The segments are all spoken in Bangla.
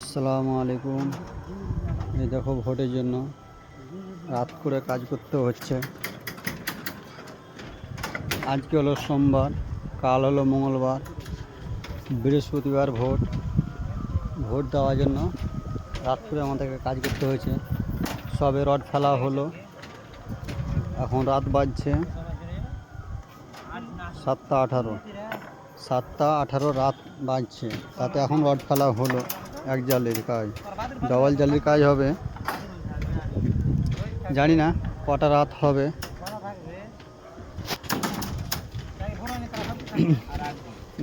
আসসালামু আলাইকুম। এই দেখো ভোটের জন্য রাত করে কাজ করতে হচ্ছে। আজকে হলো সোমবার, কাল হলো মঙ্গলবার, বৃহস্পতিবার ভোট। ভোট দেওয়ার জন্য রাত করে আমাদেরকে কাজ করতে হয়েছে। সবে রড ফেলা হলো, এখন রাত বাজছে 7:18। 7:18 রাত বাজছে, তাতে এখন রড ফেলা হলো। এক জালের কাজ, ডবল জালের কাজ হবে। জানি না কটা রাত হবে।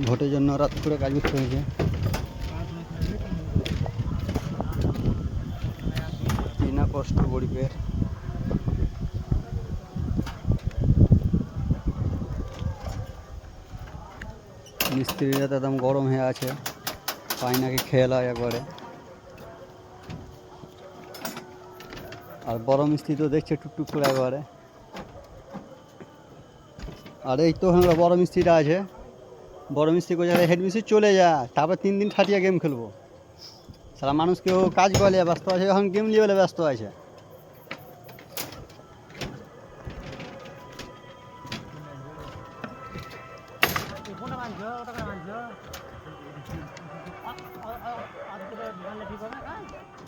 ভোটের জন্য রাত করে কাজ করতে হয়েছে। বিনা কষ্ট গরিবের। মিস্ত্রিরা তো একদম গরম হয়ে আছে, পাই নাকি খেয়ে লয় একবারে। আর বড় মিস্ত্রি তো দেখছে টুকটুক করে একবারে। আর এই তো ওখানে বড় মিস্ত্রিটা আছে, বড় মিস্ত্রি কোথায় হেড মিস্ত্রি চলে যায়, তারপর 3 দিন খাটিয়ে গেম খেলবো। সারা মানুষ কেউ কাজ করে ব্যস্ত আছে, এখন গেম নিয়ে ব্যস্ত আছে।